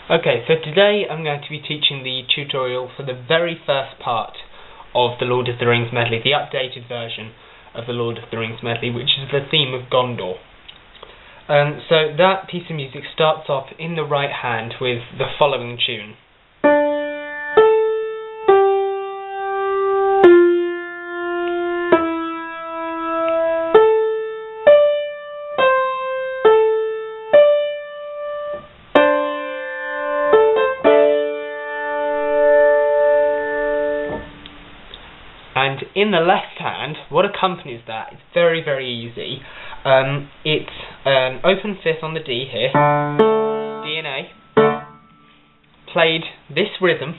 Okay, so today I'm going to be teaching the tutorial for the very first part of the Lord of the Rings medley, the updated version of the Lord of the Rings medley, which is the theme of Gondor. So that piece of music starts off in the right hand with the following tune. And in the left hand, what accompanies that is very, very easy. It's an open fifth on the D here, D and A, played this rhythm,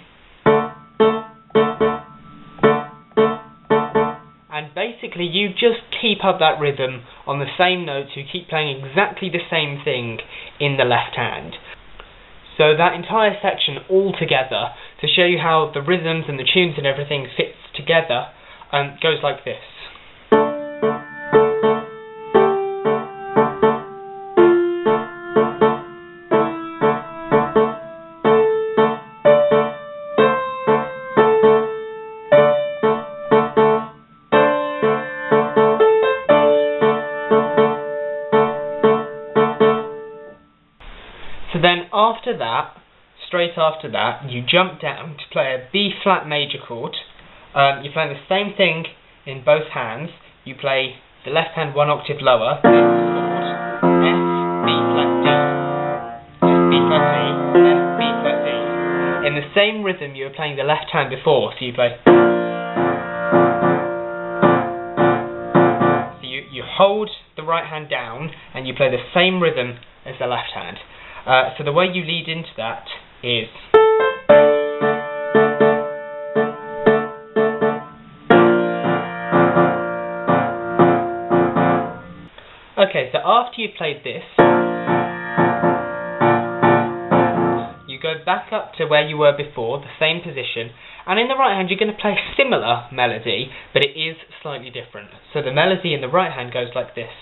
and basically you just keep up that rhythm on the same notes, you keep playing exactly the same thing in the left hand. So that entire section all together, to show you how the rhythms and the tunes and everything fits together, goes like this. So then after that, straight after that, you jump down to play a B flat major chord. You're playing the same thing in both hands. You play the left hand one octave lower, F, B flat D, B flat D, F, B flat D. In the same rhythm you were playing the left hand before, so you play. So you hold the right hand down and you play the same rhythm as the left hand. So the way you lead into that is. Okay, so after you've played this, you go back up to where you were before, the same position, and in the right hand you're going to play a similar melody, but it is slightly different. So the melody in the right hand goes like this.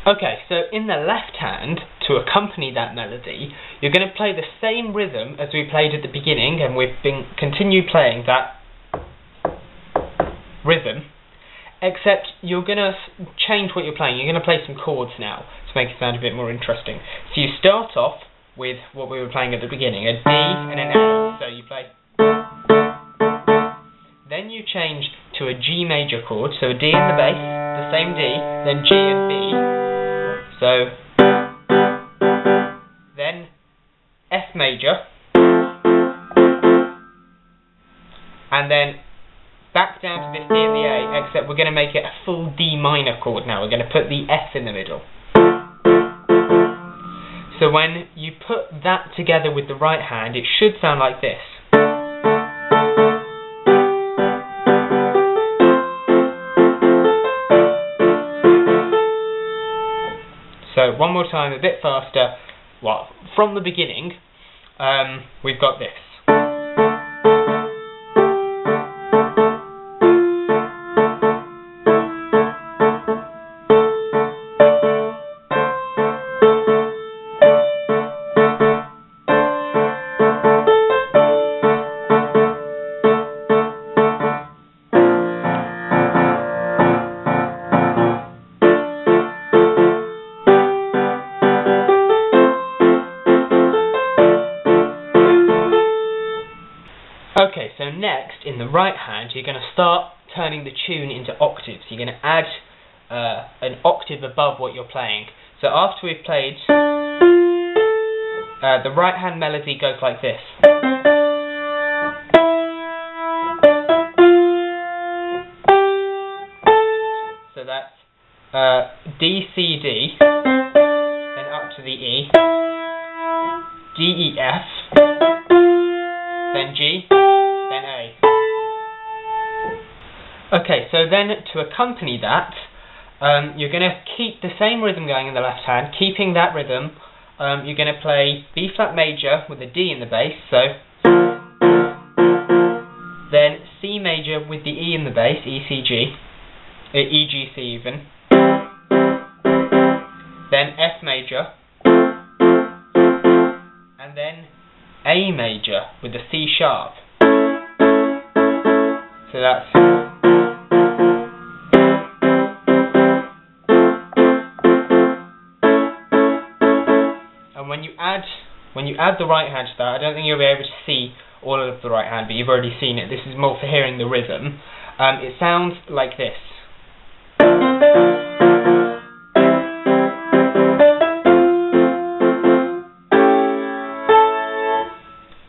Okay, so in the left hand, to accompany that melody, you're going to play the same rhythm as we played at the beginning, and we've been continue playing that rhythm, except you're going to change what you're playing. You're going to play some chords now to make it sound a bit more interesting. So you start off with what we were playing at the beginning, a D and an A. So you play. Then you change to a G major chord, so a D in the bass, the same D, then G and B. So, then F major, and then back down to this D and the A, except we're going to make it a full D minor chord now. We're going to put the F in the middle. So when you put that together with the right hand, it should sound like this. So one more time, a bit faster. Well, from the beginning, we've got this. Okay, so next, in the right hand, you're going to start turning the tune into octaves. You're going to add an octave above what you're playing. So after we've played, the right hand melody goes like this. So that's D, C, D, then up to the E, D, E, F, then G, then A. Okay, so then to accompany that, you're going to keep the same rhythm going in the left hand, keeping that rhythm. You're going to play B flat major with a D in the bass, so then C major major with the E in the bass, E, C, G, E, G, C even, then F major, and then A major with the C sharp. So that's... And when you add the right hand to that, I don't think you'll be able to see all of the right hand, but you've already seen it. This is more for hearing the rhythm. It sounds like this.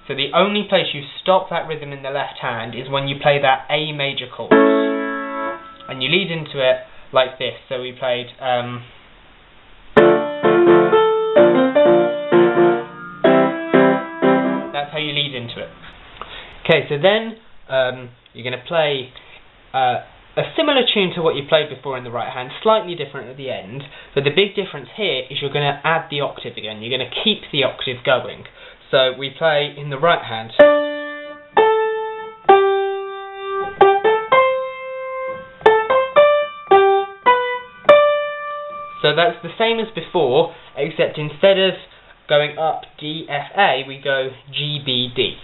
So the only place you stop that rhythm in the left hand is when you play that A major chord. And you lead into it like this. So we played... that's how you lead into it. Okay, so then you're going to play a similar tune to what you played before in the right hand, slightly different at the end, but the big difference here is you're going to add the octave again. You're going to keep the octave going. So we play in the right hand. So that's the same as before, except instead of going up D, F, A, we go G, B, D.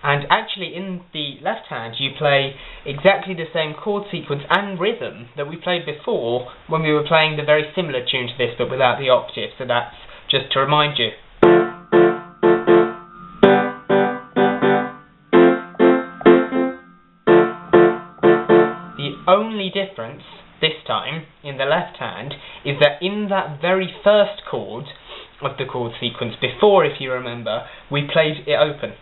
And actually in the left hand you play exactly the same chord sequence and rhythm that we played before when we were playing the very similar tune to this but without the octave. So that's just to remind you. The only difference this time in the left hand is that in that very first chord of the chord sequence before, if you remember, we played it open.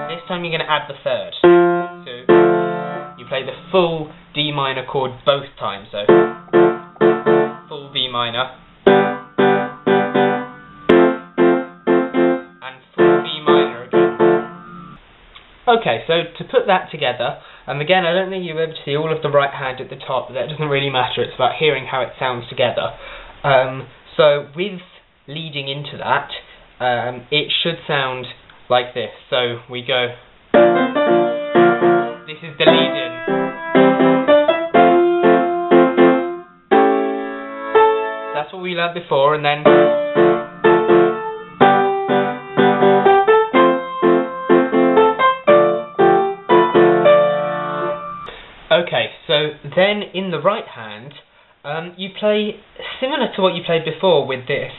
This time you're going to add the third. So you play the full D minor chord both times. So full D minor and full D minor again. Okay, so to put that together, again I don't think you'll be able to see all of the right hand at the top, but that doesn't really matter, it's about hearing how it sounds together. So with leading into that, it should sound like this. So we go, this is the lead in. That's what we learned before, and then okay, so then in the right hand, you play similar to what you played before with this.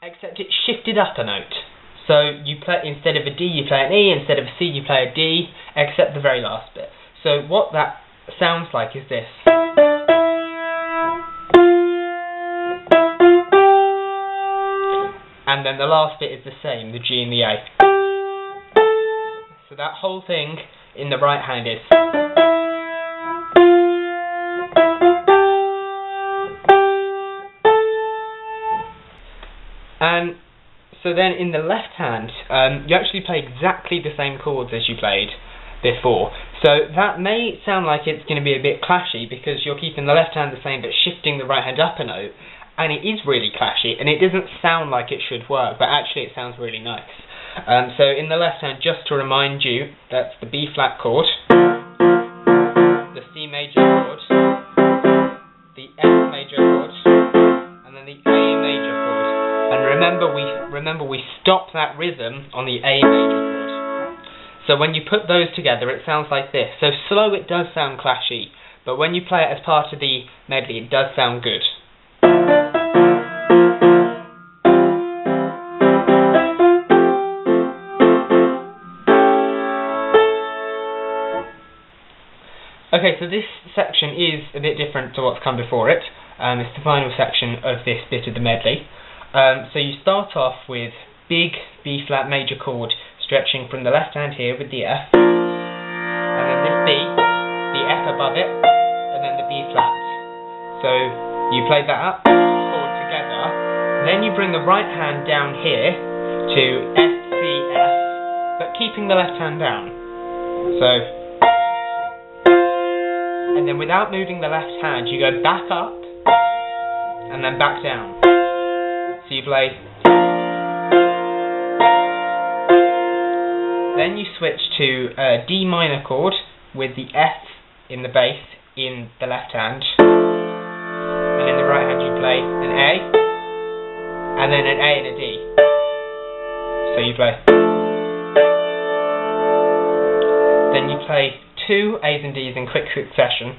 Except it's shifted up a note. So you play, instead of a D you play an E, instead of a C you play a D, except the very last bit. So what that sounds like is this. And then the last bit is the same, the G and the A. So that whole thing in the right hand is. And so then in the left hand, you actually play exactly the same chords as you played before. So that may sound like it's going to be a bit clashy because you're keeping the left hand the same but shifting the right hand up a note, and it is really clashy and it doesn't sound like it should work, but actually it sounds really nice. So in the left hand, just to remind you, that's the B flat chord, the C major chord, the F major chord, and then the A major chord. And remember we stop that rhythm on the A major chord. So when you put those together, it sounds like this. So slow, it does sound clashy, but when you play it as part of the medley, it does sound good. Okay, so this section is a bit different to what's come before it. It's the final section of this bit of the medley. So you start off with big B flat major chord stretching from the left hand here with the F, and then this B, the F above it, and then the B flat. So you play that up chord together, then you bring the right hand down here to F, C, F, but keeping the left hand down. So, and then without moving the left hand, you go back up and then back down. So you play. Then you switch to a D minor chord with the F in the bass in the left hand, and in the right hand you play an A, and then an A and a D. So you play. Then you play 2 A's and D's in quick succession,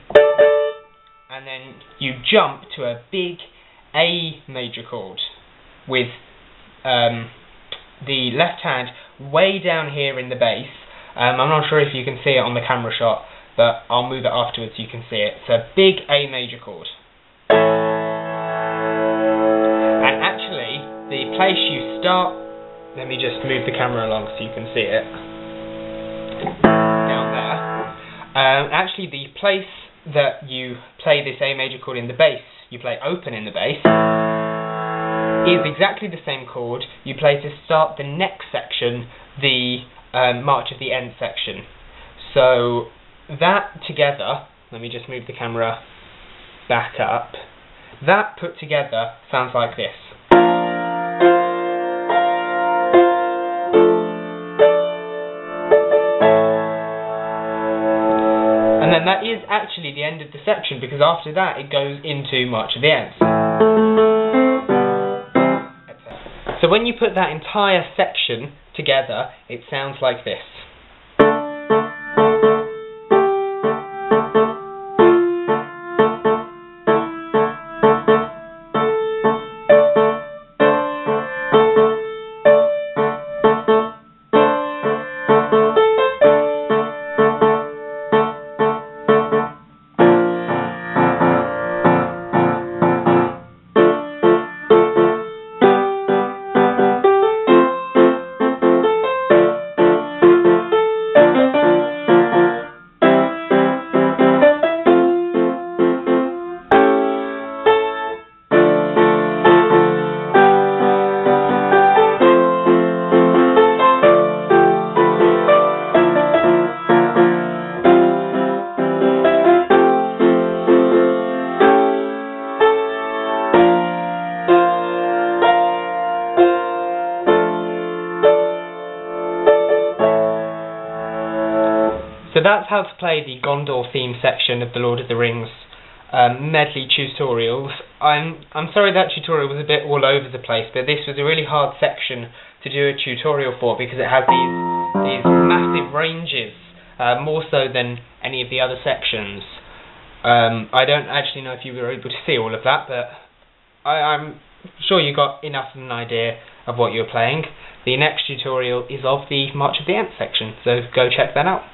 and then you jump to a big A major chord with the left hand way down here in the bass. I'm not sure if you can see it on the camera shot, but I'll move it afterwards so you can see it. It's a big A major chord. And actually, the place you start, let me just move the camera along so you can see it, down there. Actually, the place that you play this A major chord in the bass, you play open in the bass, is exactly the same chord you play to start the next section, the March of the End section. So that together, let me just move the camera back up, that put together sounds like this. And then that is actually the end of the section, because after that it goes into March of the Ends. So when you put that entire section together, it sounds like this. So that's how to play the Gondor theme section of the Lord of the Rings medley tutorials. I'm sorry that tutorial was a bit all over the place, but this was a really hard section to do a tutorial for because it has these massive ranges, more so than any of the other sections. I don't actually know if you were able to see all of that, but I'm sure you got enough of an idea of what you're playing. The next tutorial is of the March of the Ants section, so go check that out.